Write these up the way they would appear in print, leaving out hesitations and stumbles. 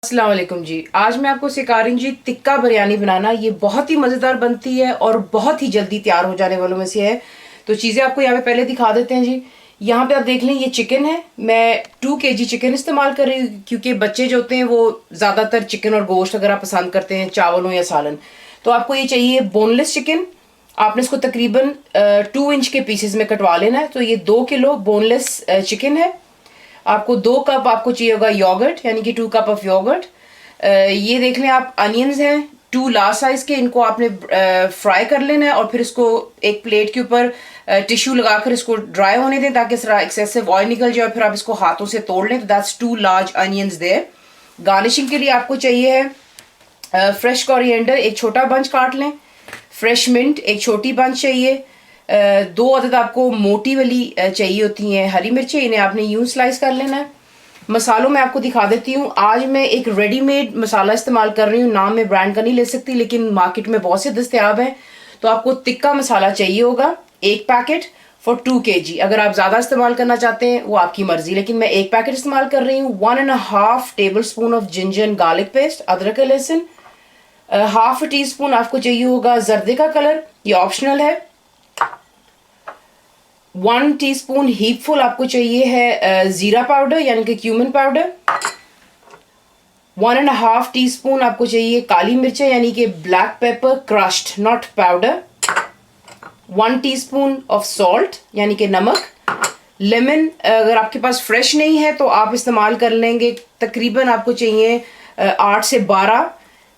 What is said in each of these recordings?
अस्सलाम वालेकुम जी। आज मैं आपको सिखा रही हूँ जी टिक्का बिरयानी बनाना। ये बहुत ही मज़ेदार बनती है और बहुत ही जल्दी तैयार हो जाने वालों में से है। तो चीज़ें आपको यहाँ पे पहले दिखा देते हैं जी। यहाँ पे आप देख लें, ये चिकन है। मैं 2 kg चिकन इस्तेमाल कर रही हूँ क्योंकि बच्चे जो होते हैं वो ज़्यादातर चिकन और गोश्त वगैरह पसंद करते हैं, चावल हो या सालन। तो आपको ये चाहिए बोनलेस चिकन। आपने इसको तकरीबन 2 इंच के पीसेस में कटवा लेना है। तो ये 2 किलो बोनलेस चिकन है। आपको 2 कप आपको चाहिए होगा योगर्ट, यानी कि 2 कप ऑफ योगर्ट। ये देख लें आप, अनियंस हैं 2 लार्ज साइज के। इनको आपने फ्राई कर लेना है और फिर इसको एक प्लेट के ऊपर टिश्यू लगाकर इसको ड्राई होने दें ताकि इसका एक्सेसिव ऑयल निकल जाए और फिर आप इसको हाथों से तोड़ लें। तो that's 2 large onions there. Garnishing के लिए आपको चाहिए है फ्रेश कोरिएंडर, एक छोटा बंच काट लें। फ्रेश मिंट एक छोटी बंच चाहिए। 2 अदद आपको मोटी वाली चाहिए होती हैं हरी मिर्चें, इन्हें आपने यूं स्लाइस कर लेना है। मसालों में आपको दिखा देती हूँ। आज मैं एक रेडीमेड मसाला इस्तेमाल कर रही हूँ, नाम मैं ब्रांड का नहीं ले सकती लेकिन मार्केट में बहुत से दस्तयाब हैं। तो आपको टिक्का मसाला चाहिए होगा 1 पैकेट फॉर 2 kg। अगर आप ज़्यादा इस्तेमाल करना चाहते हैं वो आपकी मर्जी, लेकिन मैं 1 पैकेट इस्तेमाल कर रही हूँ। 1.5 table spoon of ginger and garlic paste, अदरक लहसुन। हाफ टी स्पून आपको चाहिए होगा जर्दे का कलर, ये ऑप्शनल है। 1 टीस्पून हीपफुल आपको चाहिए है जीरा पाउडर यानी कि क्यूमिन पाउडर। 1.5 टीस्पून आपको चाहिए काली मिर्चें यानी कि black pepper crushed, not powder. 1 teaspoon of salt यानी कि नमक। लेमन अगर आपके पास फ्रेश नहीं है तो आप इस्तेमाल कर लेंगे। तकरीबन आपको चाहिए 8 से 12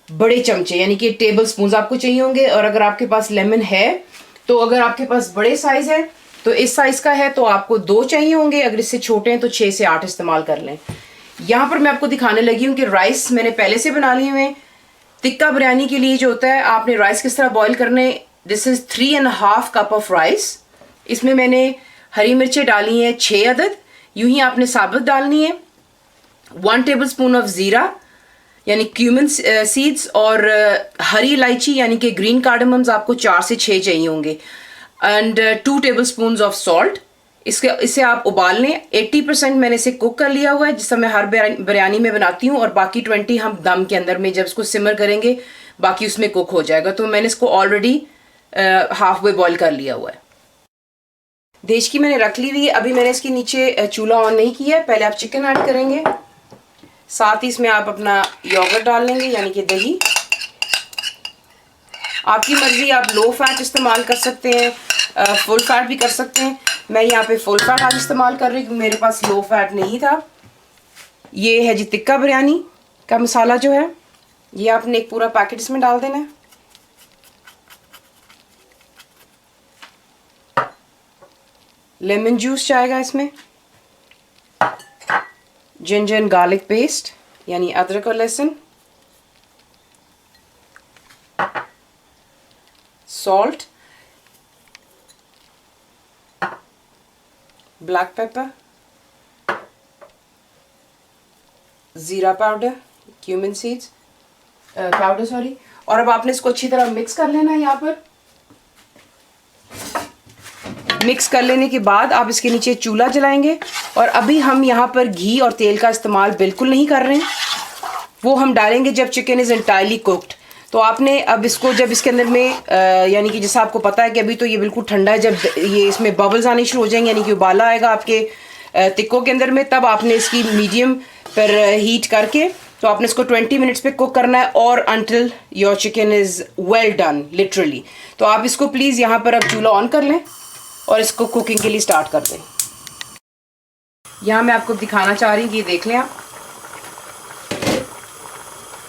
बड़े चमचे यानी कि टेबल स्पून आपको चाहिए होंगे। और अगर आपके पास लेमन है तो अगर आपके पास बड़े साइज है तो इस साइज का है तो आपको 2 चाहिए होंगे, अगर इससे छोटे हैं तो 6 से 8 इस्तेमाल कर लें। यहाँ पर मैं आपको दिखाने लगी हूँ कि राइस मैंने पहले से बना लिए हुए हैं। टिक्का बिरयानी के लिए जो होता है आपने राइस किस तरह बॉईल करने, this is 3.5 cup of rice. इसमें मैंने हरी मिर्चें डाली हैं 6 अदद, यूं ही आपने साबुत डालनी है। 1 टेबल स्पून ऑफ ज़ीरा यानी क्यूमिन सीड्स और हरी इलायची यानी कि ग्रीन कार्डमम्स आपको 4 से 6 चाहिए होंगे। And 2 table spoon of salt. इसे आप उबाल लें। 80% मैंने इसे कुक कर लिया हुआ है जिससे मैं हर बिरयानी में बनाती हूँ, और बाकी 20 हम दम के अंदर में जब इसको सिमर करेंगे बाकी उसमें कुक हो जाएगा। तो मैंने इसको ऑलरेडी हाफ वे बॉईल कर लिया हुआ है। देश की मैंने रख ली हुई है। अभी मैंने इसके नीचे चूल्हा ऑन नहीं किया है। पहले आप चिकन ऐड करेंगे, साथ ही इसमें आप अपना योगर्ट डाल लेंगे यानी कि दही। आपकी मर्जी, आप लो फैट इस्तेमाल कर सकते हैं, फुल फैट भी कर सकते हैं। मैं यहाँ पे फुल फैट आज इस्तेमाल कर रही हूँ, मेरे पास लो फैट नहीं था। ये है जी टिक्का बिरयानी का मसाला जो है, ये आपने एक पूरा पैकेट इसमें डाल देना है। लेमन जूस जाएगा इसमें। जिंजर एंड गार्लिक पेस्ट यानी अदरक और लहसुन। सॉल्ट, ब्लैक पेपर, जीरा powder, cumin seeds powder sorry. और अब आपने इसको अच्छी तरह मिक्स कर लेना है। यहाँ पर मिक्स कर लेने के बाद आप इसके नीचे चूल्हा जलाएंगे। और अभी हम यहाँ पर घी और तेल का इस्तेमाल बिल्कुल नहीं कर रहे हैं, वो हम डालेंगे जब चिकन इज़ एंटायरली कुक्ड। तो आपने अब इसको जब इसके अंदर में यानी कि जैसा आपको पता है कि अभी तो ये बिल्कुल ठंडा है, जब ये इसमें बबल्स आने शुरू हो जाएंगे यानी कि उबाला आएगा आपके टिक्कों के अंदर में, तब आपने इसकी मीडियम पर हीट करके तो आपने इसको 20 मिनट्स पे कुक करना है, और until your chicken is well done literally. तो आप इसको प्लीज़ यहाँ पर अब चूल्हा ऑन कर लें और इसको कुकिंग के लिए स्टार्ट कर दें। यहाँ मैं आपको दिखाना चाह रही हूँ कि देख लें आप,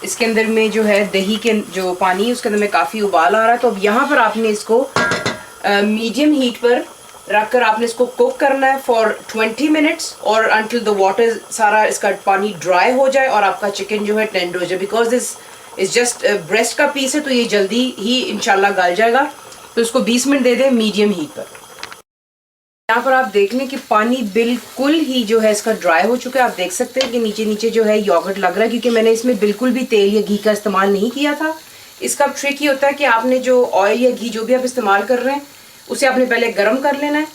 इसके अंदर में जो है दही के जो पानी है उसके अंदर में काफ़ी उबाल आ रहा है। तो अब यहाँ पर आपने इसको मीडियम हीट पर रख कर आपने इसको कुक करना है फॉर 20 मिनट्स, और अनटिल द वाटर सारा इसका पानी ड्राई हो जाए और आपका चिकन जो है टेंडर हो जाए। Because this is just breast का पीस है तो ये जल्दी ही इंशाल्लाह गल जाएगा। तो इसको 20 मिनट दे दें मीडियम हीट पर। यहाँ पर आप देख लें कि पानी बिल्कुल ही जो है इसका ड्राई हो चुका है। आप देख सकते हैं कि नीचे नीचे जो है योगर्ट लग रहा है, क्योंकि मैंने इसमें बिल्कुल भी तेल या घी का इस्तेमाल नहीं किया था। इसका ट्रिक ये होता है कि आपने जो ऑयल या घी जो भी आप इस्तेमाल कर रहे हैं उसे आपने पहले गर्म कर लेना है,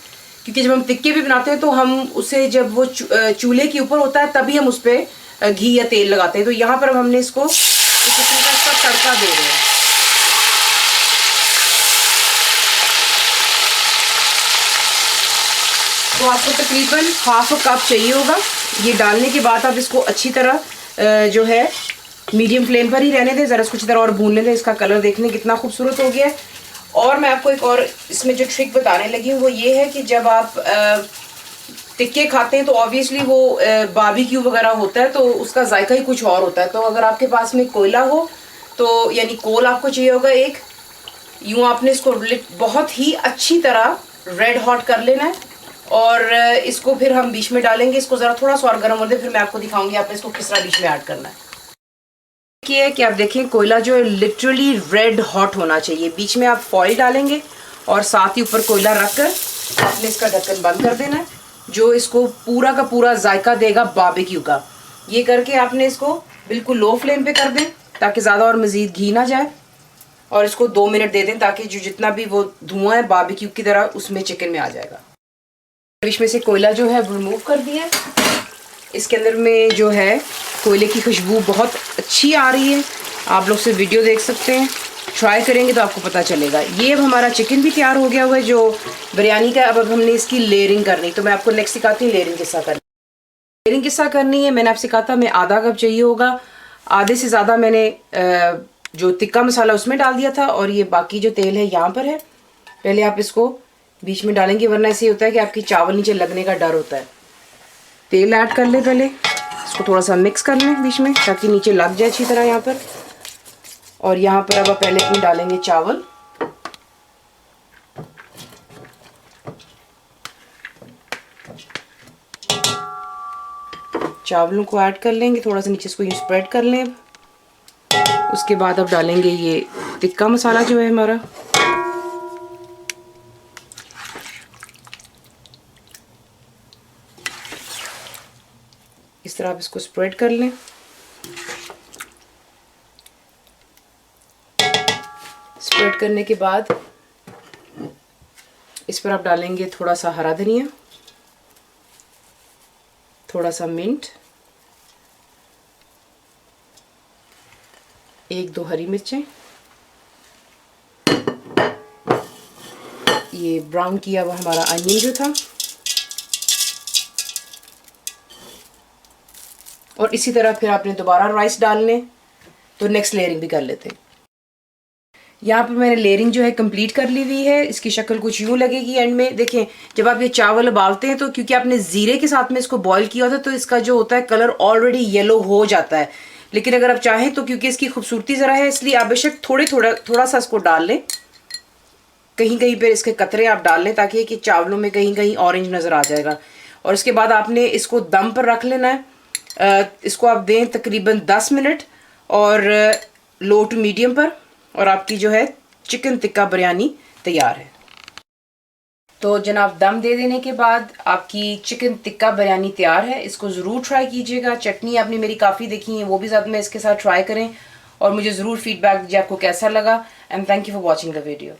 क्योंकि जब हम टिक्के भी बनाते हैं तो हम उसे जब वो चूल्हे के ऊपर होता है तभी हम उस पर घी या तेल लगाते हैं। तो यहाँ पर हमने इसको चिकन का इसका तड़का दे रहे हैं। तो आपको तकरीबन हाफ कप चाहिए होगा। ये डालने के बाद आप इसको अच्छी तरह जो है मीडियम फ्लेम पर ही रहने दें, ज़रा इसको अच्छी तरह और भून लें। इसका कलर देखने कितना खूबसूरत हो गया है। और मैं आपको एक और इसमें जो ट्रिक बताने लगी हूँ वो ये है कि जब आप टिक्के खाते हैं तो ऑब्वियसली वो बारबेक्यू वगैरह होता है तो उसका जायका ही कुछ और होता है। तो अगर आपके पास में कोयला हो तो यानी कोल आपको चाहिए होगा एक, यूँ आपने इसको बहुत ही अच्छी तरह रेड हॉट कर लेना है और इसको फिर हम बीच में डालेंगे। इसको ज़रा थोड़ा सा और गर्म होने, फिर मैं आपको दिखाऊंगी आपने इसको किस तरह बीच में ऐड करना है। है कि आप देखें कोयला जो है लिटरली रेड हॉट होना चाहिए। बीच में आप फॉइल डालेंगे और साथ ही ऊपर कोयला रखकर आपने इसका ढक्कन बंद कर देना है, जो इसको पूरा का पूरा जायका देगा बारबेक्यू का। ये करके आपने इसको बिल्कुल लो फ्लेम पे कर दें ताकि ज़्यादा और मज़ीद घी ना जाए, और इसको 2 मिनट दे दें ताकि जो जितना भी वो धुआं है बारबेक्यू की तरह उसमें चिकन में आ जाएगा। बीच में से कोयला जो है रिमूव कर दिया। इसके अंदर में जो है कोयले की खुशबू बहुत अच्छी आ रही है। आप लोग से वीडियो देख सकते हैं, ट्राई करेंगे तो आपको पता चलेगा। ये अब हमारा चिकन भी तैयार हो गया हुआ है जो बिरयानी का। अब हमने इसकी लेयरिंग करनी, तो मैं आपको नेक्स्ट सिखाती हूँ लेयरिंग किस्सा करनी। लेयरिंग किस्सा करनी है, मैंने आपसे कहा था हमें आधा कप चाहिए होगा। आधे से ज़्यादा मैंने जो तिक्का मसाला उसमें डाल दिया था, और ये बाकी जो तेल है यहाँ पर है। पहले आप इसको बीच में डालेंगे, वरना ऐसे होता है कि आपकी चावल नीचे लगने का डर होता है। तेल ऐड कर ले, पहले इसको थोड़ा सा मिक्स कर लें बीच में ताकि नीचे लग जाए अच्छी तरह यहाँ पर। और यहाँ पर अब पहले इसमें डालेंगे चावल। चावलों को ऐड कर लेंगे, थोड़ा सा नीचे इसको स्प्रेड कर लें। उसके बाद अब डालेंगे ये टिक्का मसाला जो है हमारा। इस तरह आप इसको स्प्रेड कर लें। स्प्रेड करने के बाद इस पर आप डालेंगे थोड़ा सा हरा धनिया, थोड़ा सा मिंट, 1-2 हरी मिर्चें, ये ब्राउन किया हुआ हमारा अनियन जो था, और इसी तरह फिर आपने दोबारा राइस डालने। तो नेक्स्ट लेयरिंग भी कर लेते हैं। यहाँ पर मैंने लेयरिंग जो है कंप्लीट कर ली हुई है। इसकी शक्ल कुछ यूँ लगेगी एंड में। देखें जब आप ये चावल उबालते हैं तो क्योंकि आपने ज़ीरे के साथ में इसको बॉईल किया होता है तो इसका जो होता है कलर ऑलरेडी येलो हो जाता है। लेकिन अगर आप चाहें तो क्योंकि इसकी खूबसूरती ज़रा है इसलिए आप बेशक थोड़ा सा इसको डाल लें। कहीं कहीं पर इसके कतरे आप डाल लें ताकि कि चावलों में कहीं कहीं ऑरेंज नज़र आ जाएगा। और इसके बाद आपने इसको दम पर रख लेना है। इसको आप दें तकरीबन 10 मिनट और लो टू मीडियम पर, और आपकी जो है चिकन टिक्का बिरयानी तैयार है। तो जनाब दम दे देने के बाद आपकी चिकन टिक्का बिरयानी तैयार है। इसको ज़रूर ट्राई कीजिएगा। चटनी आपने मेरी काफ़ी देखी है, वो भी साथ में इसके साथ ट्राई करें और मुझे ज़रूर फीडबैक दीजिए आपको कैसा लगा। And thank you for watching the video.